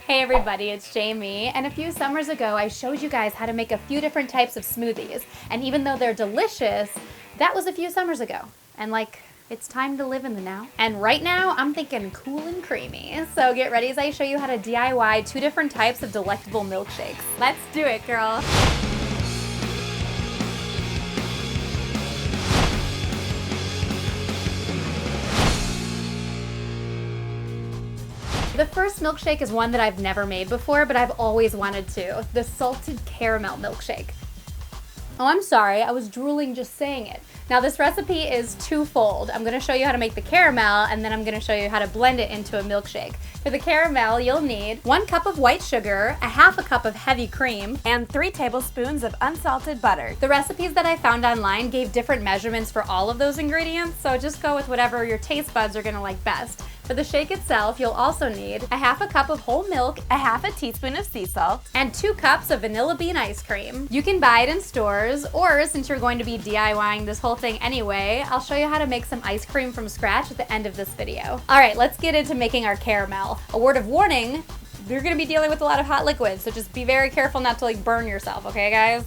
Hey everybody, it's Jamie, and a few summers ago I showed you guys how to make a few different types of smoothies, and even though they're delicious, that was a few summers ago, and it's time to live in the now. And right now, I'm thinking cool and creamy, so get ready as I show you how to DIY 2 different types of delectable milkshakes. Let's do it, girl! The first milkshake is one that I've never made before, but I've always wanted to. The Salted Caramel Milkshake. Oh, I'm sorry, I was drooling just saying it. Now this recipe is twofold. I'm gonna show you how to make the caramel, and then I'm gonna show you how to blend it into a milkshake. For the caramel, you'll need 1 cup of white sugar, a half a cup of heavy cream, and 3 tablespoons of unsalted butter. The recipes that I found online gave different measurements for all of those ingredients, so just go with whatever your taste buds are gonna like best. For the shake itself, you'll also need a half a cup of whole milk, a half a teaspoon of sea salt, and 2 cups of vanilla bean ice cream. You can buy it in stores, or since you're going to be DIYing this whole thing anyway, I'll show you how to make some ice cream from scratch at the end of this video. Alright, let's get into making our caramel. A word of warning, you're going to be dealing with a lot of hot liquids, so just be very careful not to burn yourself, okay guys?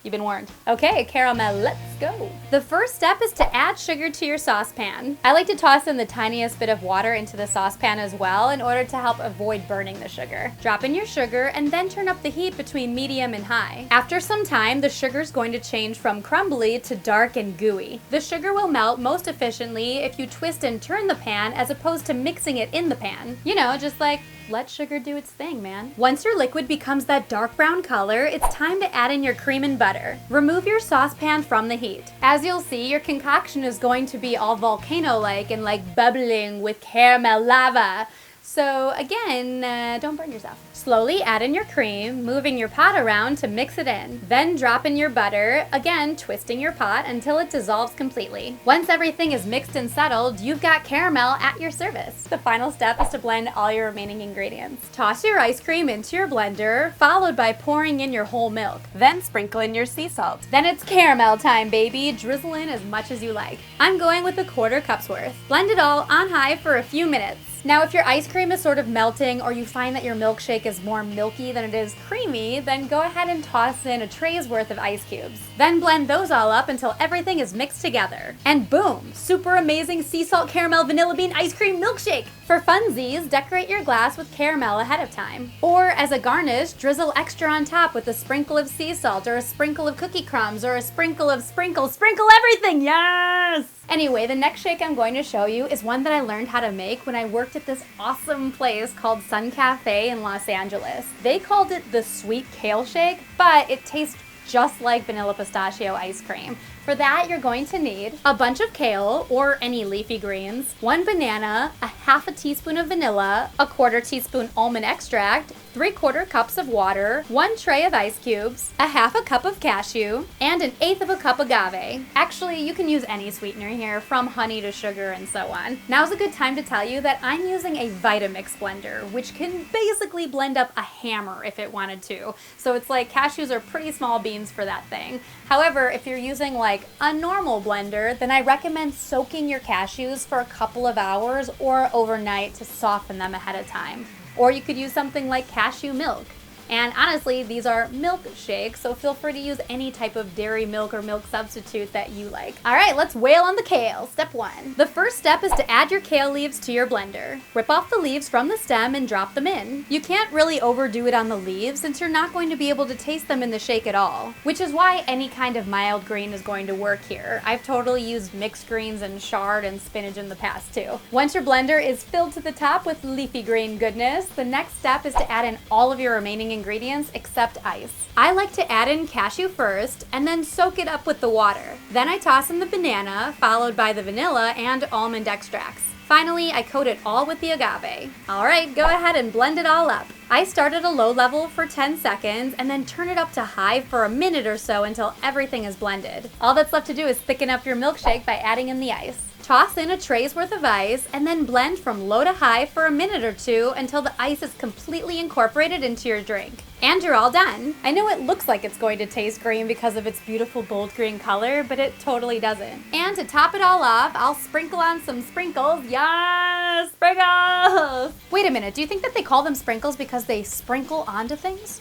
You've been warned. Okay, caramel, let's go. The first step is to add sugar to your saucepan. I like to toss in the tiniest bit of water into the saucepan as well in order to help avoid burning the sugar. Drop in your sugar and then turn up the heat between medium and high. After some time, the sugar is going to change from crumbly to dark and gooey. The sugar will melt most efficiently if you twist and turn the pan as opposed to mixing it in the pan. You know, just let sugar do its thing, man. Once your liquid becomes that dark brown color, it's time to add in your cream and butter. Remove your saucepan from the heat. As you'll see, your concoction is going to be all volcano-like and bubbling with caramel lava. So again, don't burn yourself. Slowly add in your cream, moving your pot around to mix it in. Then drop in your butter, again twisting your pot until it dissolves completely. Once everything is mixed and settled, you've got caramel at your service. The final step is to blend all your remaining ingredients. Toss your ice cream into your blender, followed by pouring in your whole milk. Then sprinkle in your sea salt. Then it's caramel time, baby. Drizzle in as much as you like. I'm going with 1/4 cup's worth. Blend it all on high for a few minutes. Now, if your ice cream is sort of melting or you find that your milkshake is more milky than it is creamy, then go ahead and toss in a tray's worth of ice cubes. Then blend those all up until everything is mixed together. And boom! Super amazing sea salt caramel vanilla bean ice cream milkshake! For funsies, decorate your glass with caramel ahead of time. Or as a garnish, drizzle extra on top with a sprinkle of sea salt or a sprinkle of cookie crumbs or a sprinkle of sprinkle everything! Yes! Anyway, the next shake I'm going to show you is one that I learned how to make when I worked at this awesome place called Sun Cafe in Los Angeles. They called it the Sweet Kale Shake, but it tastes just like vanilla pistachio ice cream. For that, you're going to need a bunch of kale, or any leafy greens, 1 banana, a half a teaspoon of vanilla, a 1/4 teaspoon almond extract, 3/4 cups of water, 1 tray of ice cubes, a half a cup of cashew, and 1/8 of a cup agave. Actually, you can use any sweetener here, from honey to sugar and so on. Now's a good time to tell you that I'm using a Vitamix blender, which can basically blend up a hammer if it wanted to. So it's cashews are pretty small beans for that thing. However, if you're using a normal blender, then I recommend soaking your cashews for a couple of hours or overnight to soften them ahead of time. Or you could use something like cashew milk. And honestly, these are milkshakes, so feel free to use any type of dairy milk or milk substitute that you like. Alright, let's wail on the kale. Step 1. The first step is to add your kale leaves to your blender. Rip off the leaves from the stem and drop them in. You can't really overdo it on the leaves since you're not going to be able to taste them in the shake at all, which is why any kind of mild green is going to work here. I've totally used mixed greens and chard and spinach in the past too. Once your blender is filled to the top with leafy green goodness, the next step is to add in all of your remaining ingredients except ice. I like to add in cashew first and then soak it up with the water. Then I toss in the banana, followed by the vanilla and almond extracts. Finally, I coat it all with the agave. Alright, go ahead and blend it all up. I start at a low level for 10 seconds and then turn it up to high for a minute or so until everything is blended. All that's left to do is thicken up your milkshake by adding in the ice. Toss in a tray's worth of ice and then blend from low to high for a minute or two until the ice is completely incorporated into your drink. And you're all done. I know it looks like it's going to taste green because of its beautiful bold green color, but it totally doesn't. And to top it all off, I'll sprinkle on some sprinkles. Yes, sprinkles! Wait a minute, do you think that they call them sprinkles because they sprinkle onto things?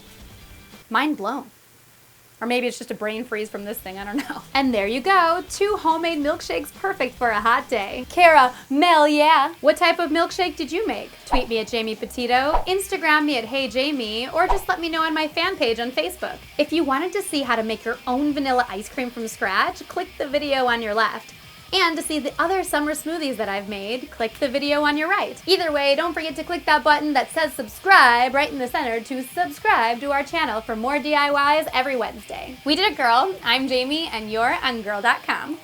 Mind blown. Or maybe it's just a brain freeze from this thing, I don't know. And there you go, 2 homemade milkshakes perfect for a hot day. Caramel, yeah! What type of milkshake did you make? Tweet me at Jamie Petito, Instagram me at HeyJamie, or just let me know on my fan page on Facebook. If you wanted to see how to make your own vanilla ice cream from scratch, click the video on your left. And to see the other summer smoothies that I've made, click the video on your right. Either way, don't forget to click that button that says subscribe right in the center to subscribe to our channel for more DIYs every Wednesday. We did it, girl. I'm Jamie, and you're on Gurl.com.